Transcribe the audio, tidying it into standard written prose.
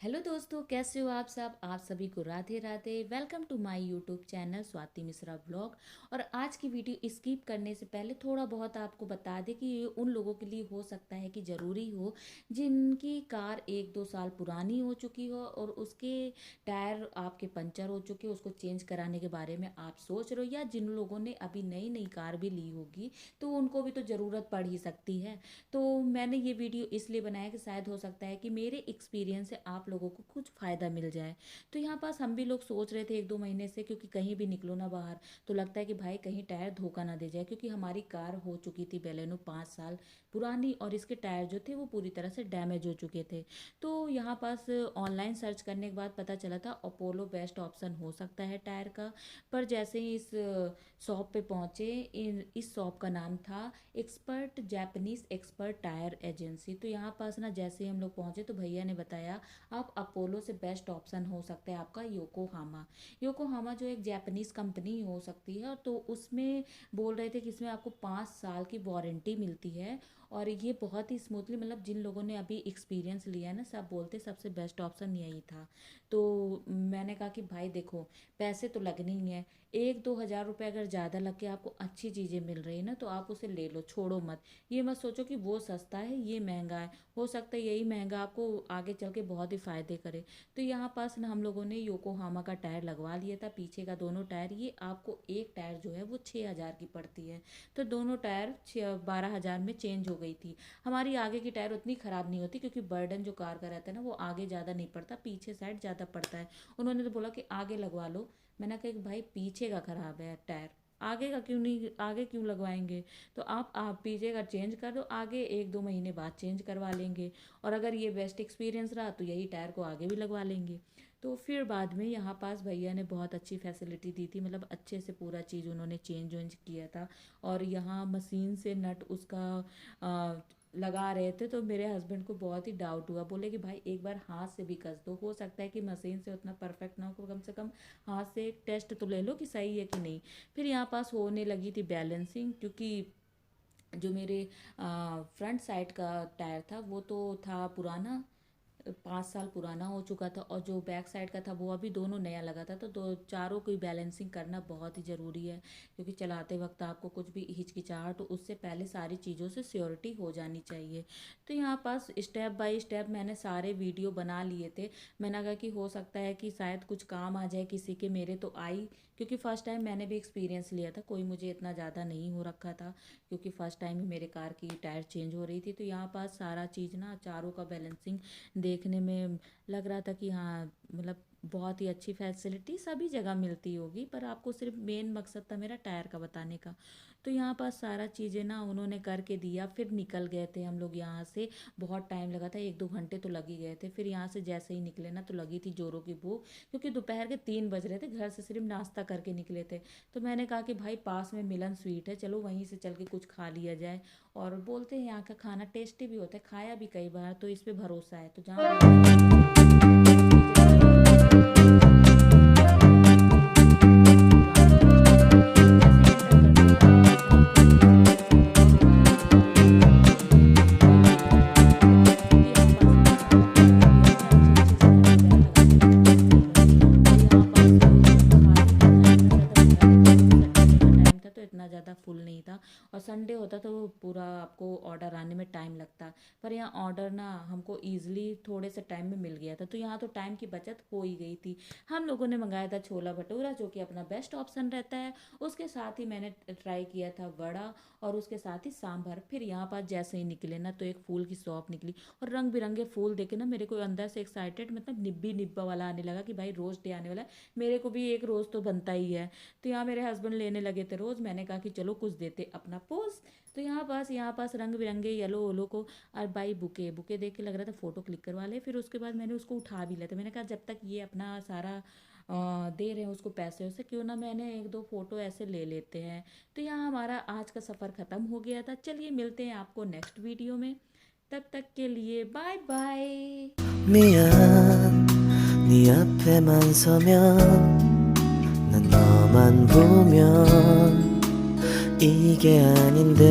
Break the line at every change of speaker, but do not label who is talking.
Hello दोस्तों, कैसे हो आप सब। आप सभी को Radhe Radhe. Welcome to my YouTube channel Swati Mishra blog. और आज की वीडियो स्किप करने से पहले थोड़ा बहुत आपको बता दें कि ये उन लोगों के लिए हो सकता है कि ज़रूरी हो जिनकी कार 1-2 साल पुरानी हो चुकी हो और उसके टायर आपके पंचर हो चुके हो, उसको चेंज कराने के बारे में आप सोच रहे हो, या जिन लोगों ने अभी नई नई कार भी ली होगी तो उनको भी तो ज़रूरत पड़ ही सकती है। तो मैंने ये वीडियो इसलिए बनाया कि शायद हो सकता है कि मेरे एक्सपीरियंस से आप लोगों को कुछ फ़ायदा मिल जाए। तो यहाँ पास हम भी लोग सोच रहे थे 1-2 महीने से, क्योंकि कहीं भी निकलो ना बाहर तो लगता है कि भाई कहीं टायर धोखा ना दे जाए, क्योंकि हमारी कार हो चुकी थी बेलेनो 5 साल पुरानी और इसके टायर जो थे वो पूरी तरह से डैमेज हो चुके थे। तो यहाँ पास ऑनलाइन सर्च करने के बाद पता चला था अपोलो बेस्ट ऑप्शन हो सकता है टायर का। पर जैसे ही इस शॉप पे पहुँचे, इस शॉप का नाम था expert Japanese expert tyre agency. तो यहाँ पास ना जैसे ही हम लोग पहुँचे तो भैया ने बताया आप अपोलो से बेस्ट ऑप्शन हो सकता है आपका योकोहामा। योकोहामा जो एक जापानीज कंपनी हो सकती है, तो उसमें बोल रहे थे कि इसमें आपको 5 साल की वारंटी मिलती है। और ये बहुत ही स्मूथली, मतलब जिन लोगों ने अभी एक्सपीरियंस लिया है ना, सब बोलते सबसे बेस्ट ऑप्शन यही था। तो मैंने कहा कि भाई देखो, पैसे तो लगने ही हैं। 1-2 हज़ार रुपये अगर ज़्यादा लग के आपको अच्छी चीज़ें मिल रही है ना, तो आप उसे ले लो, छोड़ो मत। ये मत सोचो कि वो सस्ता है ये महंगा है, हो सकता है यही महंगा आपको आगे चल के बहुत ही फ़ायदे करे। तो यहाँ पास ना हम लोगों ने योकोहामा का टायर लगवा लिया था, पीछे का दोनों टायर। ये आपको एक टायर जो है वो 6 हज़ार की पड़ती है, तो दोनों टायर 12 हज़ार में चेंज हो गई थी। हमारी आगे की टायर उतनी ख़राब नहीं होती, क्योंकि बर्डन जो कार का रहता है ना वो आगे ज़्यादा नहीं पड़ता, पीछे साइड ज़्यादा पड़ता है। उन्होंने तो बोला कि आगे लगवा लो। मैंने कहा कि भाई पीछे का ख़राब है टायर, आगे का क्यों नहीं, आगे क्यों लगवाएंगे। तो आप पीछे का चेंज कर दो, आगे 1-2 महीने बाद चेंज करवा लेंगे। और अगर ये बेस्ट एक्सपीरियंस रहा तो यही टायर को आगे भी लगवा लेंगे। तो फिर बाद में यहाँ पास भैया ने बहुत अच्छी फैसिलिटी दी थी, मतलब अच्छे से पूरा चीज़ उन्होंने चेंज वेंज किया था। और यहाँ मशीन से नट उसका लगा रहे थे, तो मेरे हस्बैंड को बहुत ही डाउट हुआ। बोले कि भाई एक बार हाथ से भी कस दो, हो सकता है कि मशीन से उतना परफेक्ट ना हो, कम से कम हाथ से एक टेस्ट तो ले लो कि सही है कि नहीं। फिर यहाँ पास होने लगी थी बैलेंसिंग, क्योंकि जो मेरे फ्रंट साइड का टायर था वो तो था पुराना, 5 साल पुराना हो चुका था, और जो बैक साइड का था वो अभी दोनों नया लगा था। तो दो चारों की बैलेंसिंग करना बहुत ही ज़रूरी है, क्योंकि चलाते वक्त आपको कुछ भी हिचकिचाहट तो उससे पहले सारी चीज़ों से श्योरिटी हो जानी चाहिए। तो यहाँ पास स्टेप बाय स्टेप मैंने सारे वीडियो बना लिए थे। मैंने कहा कि हो सकता है कि शायद कुछ काम आ जाए किसी के, मेरे तो आई, क्योंकि फ़र्स्ट टाइम मैंने भी एक्सपीरियंस लिया था, कोई मुझे इतना ज़्यादा नहीं हो रखा था, क्योंकि फ़र्स्ट टाइम ही मेरे कार की टायर चेंज हो रही थी। तो यहाँ पास सारा चीज़ ना, चारों का बैलेंसिंग देखने में लग रहा था कि हाँ, मतलब बहुत ही अच्छी फैसिलिटी सभी जगह मिलती होगी, पर आपको सिर्फ मेन मकसद था मेरा टायर का बताने का। तो यहाँ पास सारा चीज़ें ना उन्होंने करके दिया। फिर निकल गए थे हम लोग यहाँ से, बहुत टाइम लगा था, 1-2 घंटे तो लग ही गए थे। फिर यहाँ से जैसे ही निकले ना तो लगी थी जोरों की भूख, क्योंकि दोपहर के 3 बज रहे थे, घर से सिर्फ नाश्ता करके निकले थे। तो मैंने कहा कि भाई पास में मिलन स्वीट है, चलो वहीं से चल के कुछ खा लिया जाए। और बोलते हैं यहाँ का खाना टेस्टी भी होता है, खाया भी कई बार, तो इस पे भरोसा है। तो जहाँ भरोसा है वहीं चीज़ें सही होती हैं। तो यहाँ पास हम लोग पुरानी कार में जैसे एंटर करते ही ना बहुत ही बढ़िया लगा हमें, क्योंकि यहाँ पास ना भैया ने अच्छे अच्छे से हेयर बैंड लगा के रखे हुए थे। और यहाँ पास खाली था ना, इतना ज़्यादा भरा नहीं था, क्योंकि सैटरडे का टाइम था तो इतना ज़्यादा फुल नहीं था। और संडे होता तो पूरा आपको ऑर्डर आने में टाइम लगता। पर यहाँ ऑर्डर ना हमको ईजिली थोड़े से टाइम में मिल गया था, तो यहाँ तो टाइम की बचत हो ही गई थी। हम लोगों ने मंगाया था छोला भटूरा, जो कि अपना बेस्ट ऑप्शन रहता है। उसके साथ ही मैंने ट्राई किया था वड़ा, और उसके साथ ही सांभर। फिर यहाँ पास जैसे ही निकले ना तो एक फूल की शॉप निकली, और रंग बिरंगे फूल देखे ना मेरे को अंदर से एक्साइटेड, मतलब निब्बी निब्बा वाला आने लगा कि भाई रोज़ डे आने वाला है, मेरे को भी एक रोज़ तो बनता ही है। तो यहाँ मेरे हस्बैंड लेने लगे थे रोज़, मैंने कहा कि चलो कुछ देते अपना पोज। तो यहाँ पास रंग बिरंगे येलो ओलो को, और भाई बुके बुके देख के लग रहा था फ़ोटो क्लिक करवा ले। फिर उसके बाद मैंने उसको उठा भी लिया था। मैंने कहा जब तक ये अपना सारा दे रहे हैं उसको पैसे वैसे, क्यों ना मैंने 1-2 फ़ोटो ऐसे ले लेते हैं। तो यहाँ हमारा आज का सफ़र ख़त्म हो गया था। चलिए मिलते हैं आपको नेक्स्ट वीडियो में, तब तक के लिए बाय बाय।
미안 네 앞에만 서면 난 너만 보면 이게 아닌데